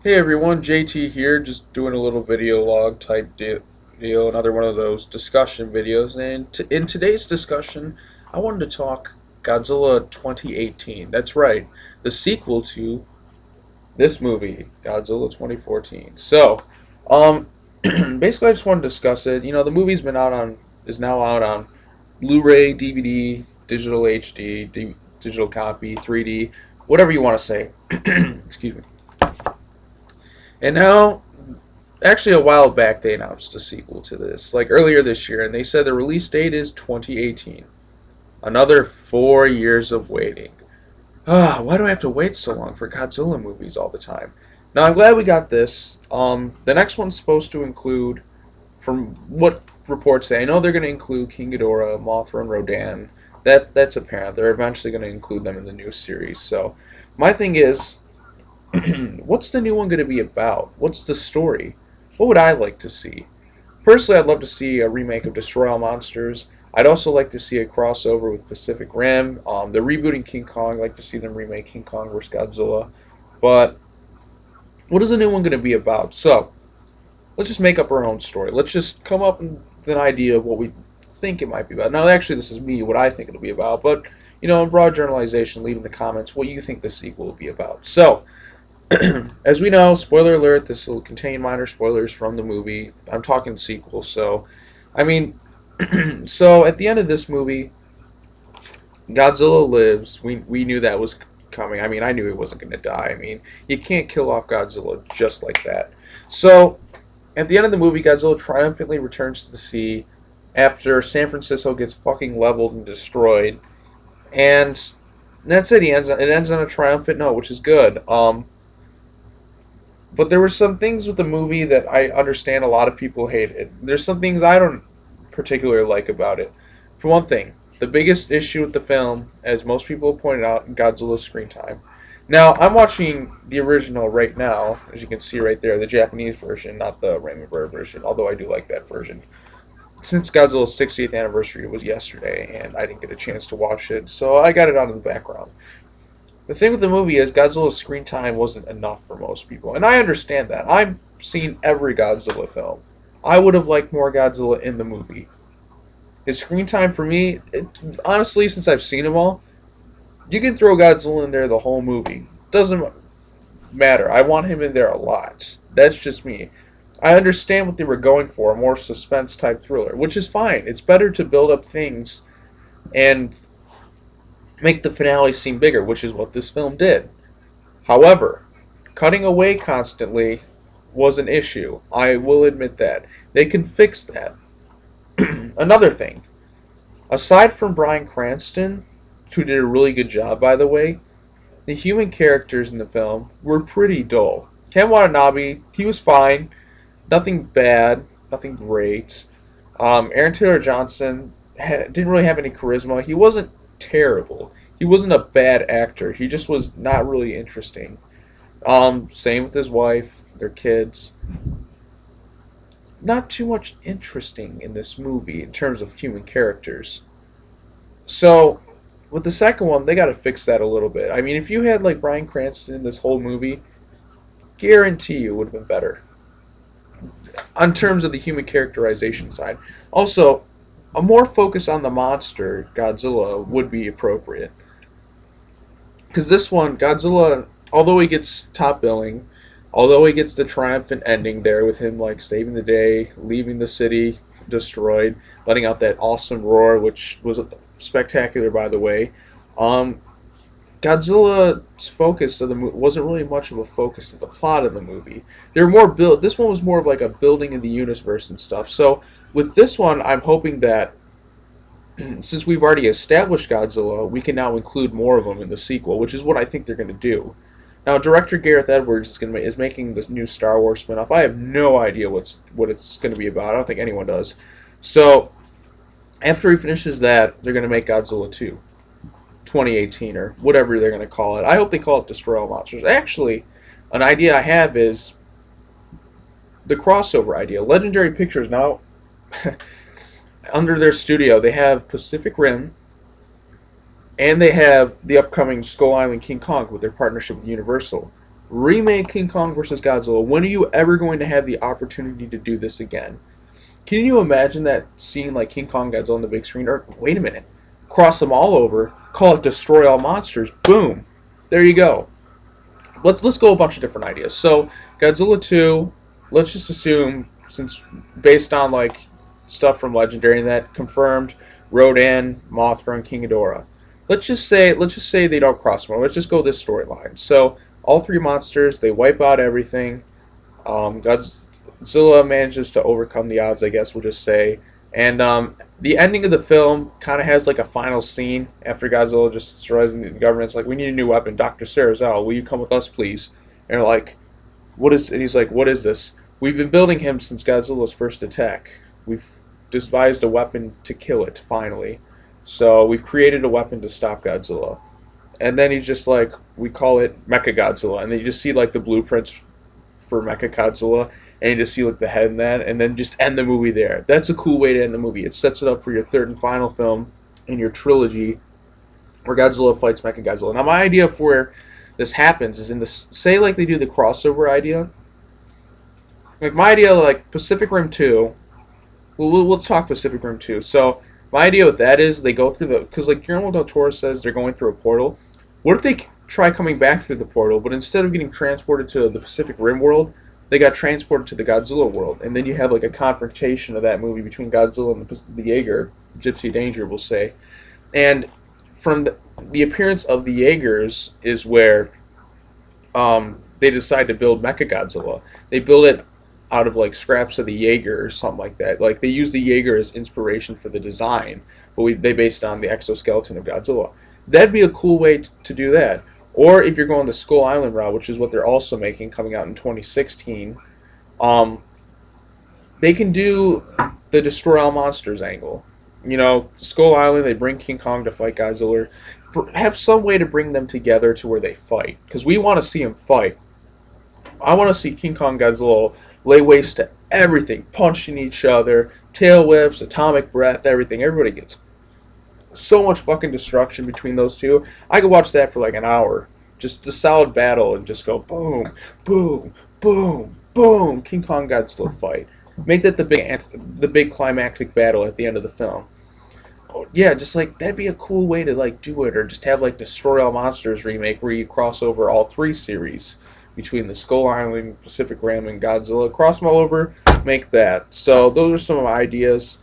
Hey everyone, JT here, just doing a little video log type deal, another one of those discussion videos. And in today's discussion, I wanted to talk Godzilla 2018. That's right, the sequel to this movie, Godzilla 2014. Um, basically, I just want to discuss it. The movie's been out on is now out on Blu-ray, DVD, digital HD, digital copy, 3D, whatever you want to say. Excuse me. And now actually a while back they announced a sequel to this, like earlier this year, and they said the release date is 2018. Another 4 years of waiting. Why do I have to wait so long for Godzilla movies all the time? Now I'm glad we got this. The next one's supposed to include, from what reports say, I know they're going to include King Ghidorah, Mothra, and Rodan. That's apparent. They're eventually going to include them in the new series. So my thing is, what's the new one going to be about? What's the story? What would I like to see? Personally, I'd love to see a remake of Destroy All Monsters. I'd also like to see a crossover with Pacific Rim. They're rebooting King Kong. I'd like to see them remake King Kong vs. Godzilla. But what is the new one going to be about? So, let's just make up our own story. Let's just come up with an idea of what we think it might be about. Now, actually, this is me, what I think it'll be about. But, in broad generalization, leave in the comments what you think the sequel will be about. So, as we know, spoiler alert, this will contain minor spoilers from the movie. I'm talking sequel, so I mean, so at the end of this movie, Godzilla lives. We knew that was coming. I mean, I knew he wasn't going to die. I mean, you can't kill off Godzilla just like that. So at the end of the movie, Godzilla triumphantly returns to the sea after San Francisco gets fucking leveled and destroyed, and that's it. It ends on a triumphant note, which is good. But there were some things with the movie that I understand a lot of people hated. There's some things I don't particularly like about it. For one thing, the biggest issue with the film, as most people have pointed out, Godzilla's screen time. Now, I'm watching the original right now, as you can see right there, the Japanese version, not the Remake version, although I do like that version. Since Godzilla's 60th anniversary was yesterday, and I didn't get a chance to watch it, so I got it on in the background. The thing with the movie is Godzilla's screen time wasn't enough for most people, and I understand that. I've seen every Godzilla film. I would have liked more Godzilla in the movie. His screen time for me, honestly, since I've seen them all, you can throw Godzilla in there the whole movie. Doesn't matter. I want him in there a lot. That's just me. I understand what they were going for, a more suspense type thriller, which is fine. It's better to build up things and make the finale seem bigger, which is what this film did. However, cutting away constantly was an issue. I will admit that. They can fix that. Another thing, aside from Bryan Cranston, who did a really good job, by the way, the human characters in the film were pretty dull. Ken Watanabe, he was fine. Nothing bad, nothing great. Aaron Taylor Johnson didn't really have any charisma. He wasn't terrible. He wasn't a bad actor. He just was not really interesting. Same with his wife, their kids. Not too much interesting in this movie in terms of human characters. So, with the second one, they got to fix that a little bit. I mean, if you had like Bryan Cranston in this whole movie, guarantee you it would have been better. On terms of the human characterization side. Also, a more focus on the monster, Godzilla, would be appropriate. Because this one, Godzilla, although he gets top billing, although he gets the triumphant ending there with him like saving the day, leaving the city destroyed, letting out that awesome roar, which was spectacular by the way. Godzilla's focus of the movie wasn't really much of a focus of the plot of the movie. There were more build. This one was more of like a building in the universe and stuff. So with this one, I'm hoping that since we've already established Godzilla, we can now include more of them in the sequel, which is what I think they're going to do. Now, director Gareth Edwards is making this new Star Wars spinoff. I have no idea what it's going to be about. I don't think anyone does. So after he finishes that, they're going to make Godzilla 2. 2018 or whatever they're going to call it. I hope they call it Destroy All Monsters. Actually, an idea I have is the crossover idea. Legendary Pictures now, under their studio, they have Pacific Rim, and they have the upcoming Skull Island King Kong with their partnership with Universal. remake King Kong versus Godzilla. When are you ever going to have the opportunity to do this again? Can you imagine that scene like King Kong Godzilla on the big screen? Or wait a minute, cross them all over, call it Destroy All Monsters. Boom, there you go. Let's go a bunch of different ideas. So Godzilla 2, let's just assume, since based on like stuff from Legendary and that confirmed Rodan, Mothra, and King Ghidorah. Let's just say they don't cross them. Let's just go this storyline. So all three monsters, they wipe out everything. Godzilla manages to overcome the odds, I guess we'll just say. And the ending of the film kind of has like a final scene after Godzilla just destroys the government. It's like, we need a new weapon. Dr. Sarazal, will you come with us, please? And they're like, what is? And he's like, what is this? We've been building him since Godzilla's first attack. We've devised a weapon to kill it, finally. So we've created a weapon to stop Godzilla. And then he's just like, we call it Mechagodzilla. And then you just see like the blueprints for Mechagodzilla. And you just see like the head in that, and then just end the movie there. That's a cool way to end the movie. It sets it up for your third and final film in your trilogy, where Godzilla fights Mechagodzilla. Now, my idea for where this happens is in this. Say like they do the crossover idea. Like my idea, like Pacific Rim 2. Let's talk Pacific Rim 2. So my idea with that is they go through because like Guillermo del Toro says they're going through a portal. What if they try coming back through the portal, but instead of getting transported to the Pacific Rim world, they got transported to the Godzilla world, and then you have like a confrontation of that movie between Godzilla and the Jaeger, Gypsy Danger, we'll say. And from the appearance of the Jaegers is where they decide to build Mechagodzilla. They build it out of like scraps of the Jaeger or something like that. Like they use the Jaeger as inspiration for the design, but they based it on the exoskeleton of Godzilla. That'd be a cool way to do that. Or if you're going the Skull Island route, which is what they're also making, coming out in 2016, they can do the Destroy All Monsters angle. You know, Skull Island, they bring King Kong to fight Godzilla. Have some way to bring them together to where they fight. Because we want to see them fight. I want to see King Kong Godzilla lay waste to everything. Punching each other, tail whips, atomic breath, everything. Everybody gets so much fucking destruction between those two. I could watch that for like an hour. Just a solid battle and just go boom, boom, boom, boom. King Kong Godzilla fight. Make that the big climactic battle at the end of the film. Oh, yeah, just like that'd be a cool way to like do it, or just have like Destroy All Monsters remake where you cross over all three series between the Skull Island, Pacific Rim, and Godzilla. Cross them all over, make that. So those are some of my ideas.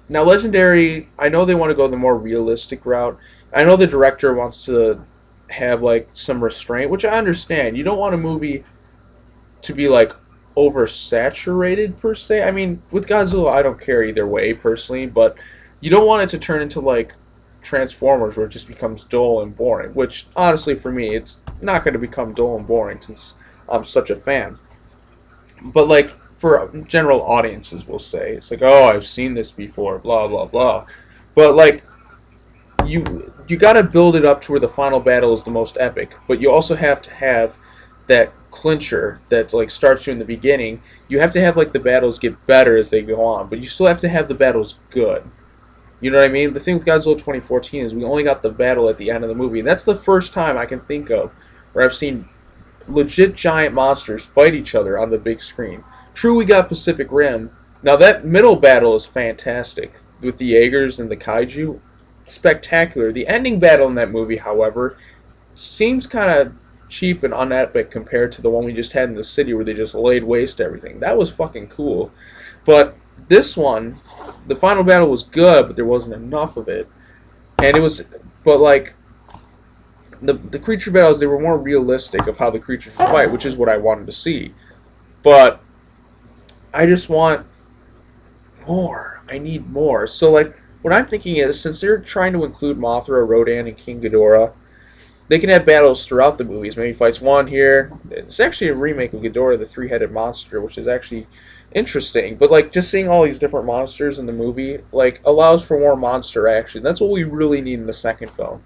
Now, Legendary, I know they want to go the more realistic route. I know the director wants to have, like, some restraint, which I understand. You don't want a movie to be, like, oversaturated, per se. I mean, with Godzilla, I don't care either way, personally, but you don't want it to turn into, like, Transformers, where it just becomes dull and boring, which, honestly, for me, it's not going to become dull and boring since I'm such a fan. But, like, for general audiences, we'll say, it's like, oh, I've seen this before, blah, blah, blah. But, like, you got to build it up to where the final battle is the most epic, but you also have to have that clincher that, like, starts you in the beginning. You have to have, like, the battles get better as they go on, but you still have to have the battles good. You know what I mean? The thing with Godzilla 2014 is we only got the battle at the end of the movie, and that's the first time I can think of where I've seen legit giant monsters fight each other on the big screen. True, we got Pacific Rim. Now, that middle battle is fantastic. With the Jaegers and the Kaiju, spectacular. The ending battle in that movie, however, seems kind of cheap and unepic compared to the one we just had in the city where they just laid waste to everything. That was fucking cool. But this one, the final battle was good, but there wasn't enough of it. And it was, but like, the creature battles, they were more realistic of how the creatures would fight, which is what I wanted to see. But I just want more. I need more. So, like, what I'm thinking is, since they're trying to include Mothra, Rodan, and King Ghidorah, they can have battles throughout the movies. Maybe fights one here. It's actually a remake of Ghidorah, the three-headed monster, which is actually interesting. But, like, just seeing all these different monsters in the movie, like, allows for more monster action. That's what we really need in the second film.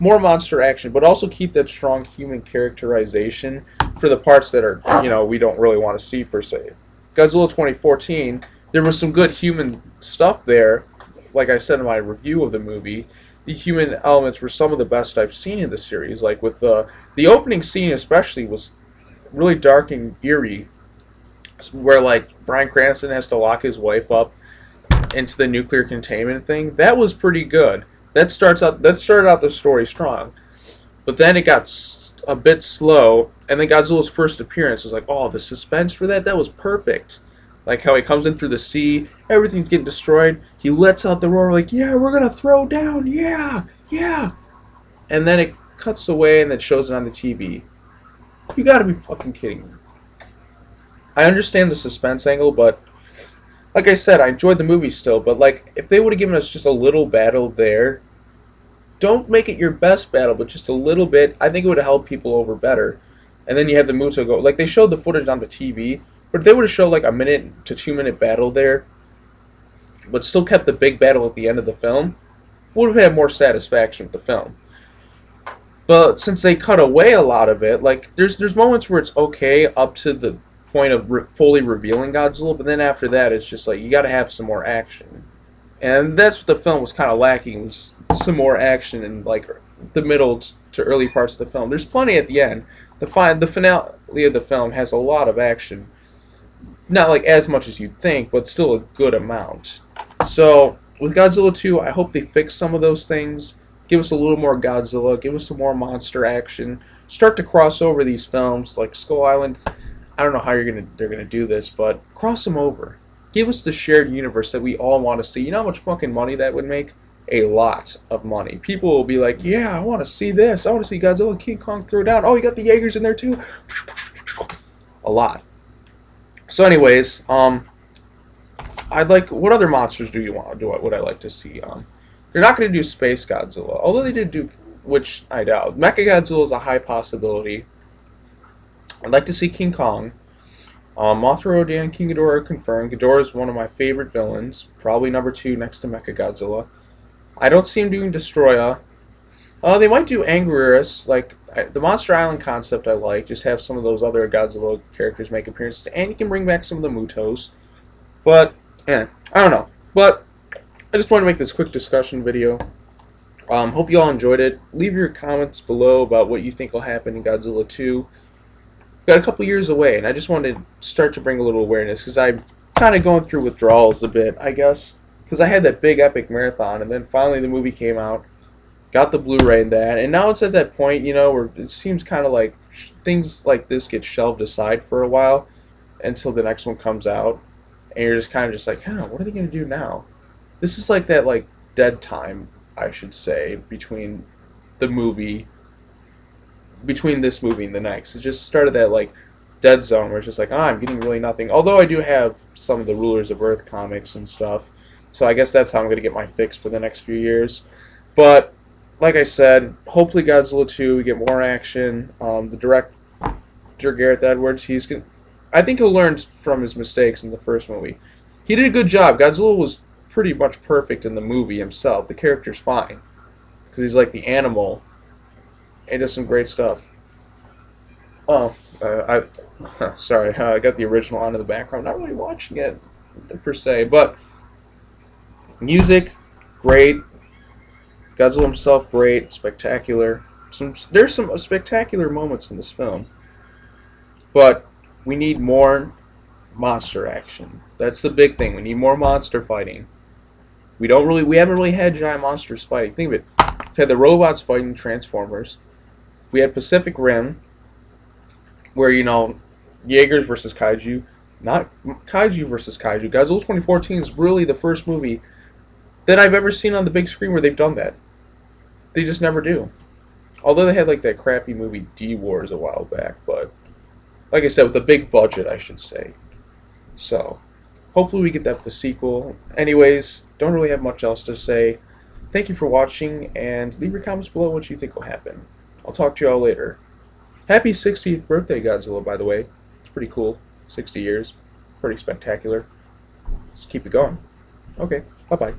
More monster action, but also keep that strong human characterization for the parts that are, you know, we don't really want to see, per se. Godzilla 2014, there was some good human stuff there. Like I said in my review of the movie, the human elements were some of the best I've seen in the series. Like with the opening scene especially was really dark and eerie, where like Bryan Cranston has to lock his wife up into the nuclear containment thing. That was pretty good. That started out the story strong, but then it got a bit slow. And then Godzilla's first appearance was like, oh, the suspense for that was perfect. Like how he comes in through the sea, everything's getting destroyed. He lets out the roar like, yeah, we're gonna throw down, yeah, yeah. And then it cuts away and then shows it on the TV. You gotta be fucking kidding me. I understand the suspense angle, but like I said, I enjoyed the movie still. But like, if they would have given us just a little battle there, don't make it your best battle, but just a little bit, I think it would have held people over better. And then you have the Muto go, like they showed the footage on the TV, but if they would have showed like a 1 to 2 minute battle there, but still kept the big battle at the end of the film, would have had more satisfaction with the film. But since they cut away a lot of it, like there's moments where it's okay up to the point of fully revealing Godzilla, but then after that, it's just like you got to have some more action, and that's what the film was kind of lacking, was some more action in like the middle to early parts of the film. There's plenty at the end. The finale of the film has a lot of action, not like as much as you'd think, but still a good amount. So with Godzilla 2, I hope they fix some of those things. Give us a little more Godzilla. Give us some more monster action. Start to cross over these films like Skull Island. I don't know how they're gonna do this, but cross them over. Give us the shared universe that we all want to see. You know how much fucking money that would make? A lot of money. People will be like, yeah, I want to see this. I want to see Godzilla and King Kong throw down. Oh, you got the Jaegers in there too. A lot. So, anyways, I'd like. What other monsters do you want? Would I like to see? They're not going to do Space Godzilla, although they did do, which I doubt. Mecha Godzilla is a high possibility. I'd like to see King Kong. Mothra, Rodan, King Ghidorah confirmed. Ghidorah is one of my favorite villains, probably number 2 next to Mecha Godzilla. I don't see him doing Destroya. They might do Anguirus, like the Monster Island concept I like. Just have some of those other Godzilla characters make appearances, and you can bring back some of the Mutos. But, I don't know. But I just wanted to make this quick discussion video. Hope you all enjoyed it. Leave your comments below about what you think will happen in Godzilla 2. Got a couple years away, and I just wanted to start to bring a little awareness, because I'm kind of going through withdrawals a bit, I guess. Because I had that big epic marathon, and then finally the movie came out, got the Blu-ray and that, and now it's at that point, you know, where it seems kind of like things like this get shelved aside for a while until the next one comes out, and you're just kind of just like, huh, what are they going to do now? This is like that, like, dead time, I should say, between this movie and the next. It just started that, like, dead zone where it's just like, I'm getting really nothing. Although I do have some of the Rulers of Earth comics and stuff, so I guess that's how I'm going to get my fix for the next few years. But, like I said, hopefully Godzilla 2, we get more action. The director, Gareth Edwards, I think he'll learn from his mistakes in the first movie. He did a good job. Godzilla was pretty much perfect in the movie himself. The character's fine, because he's like the animal, and does some great stuff. Oh, sorry, I got the original on in the background. Not really watching it, per se, but music, great. Godzilla himself, great, spectacular. There's some spectacular moments in this film, but we need more monster action. That's the big thing. We need more monster fighting. We haven't really had giant monsters fighting. Think of it. We've had the robots fighting Transformers. We had Pacific Rim, where, you know, Jaegers versus Kaiju, not Kaiju versus Kaiju. Godzilla 2014 is really the first movie that I've ever seen on the big screen where they've done that. They just never do. Although they had like that crappy movie D-Wars a while back, but like I said, with a big budget, I should say. So, hopefully we get that with the sequel. Anyways, don't really have much else to say. Thank you for watching, and leave your comments below what you think will happen. I'll talk to you all later. Happy 60th birthday, Godzilla, by the way. It's pretty cool. 60 years. Pretty spectacular. Let's keep it going. Okay, bye-bye.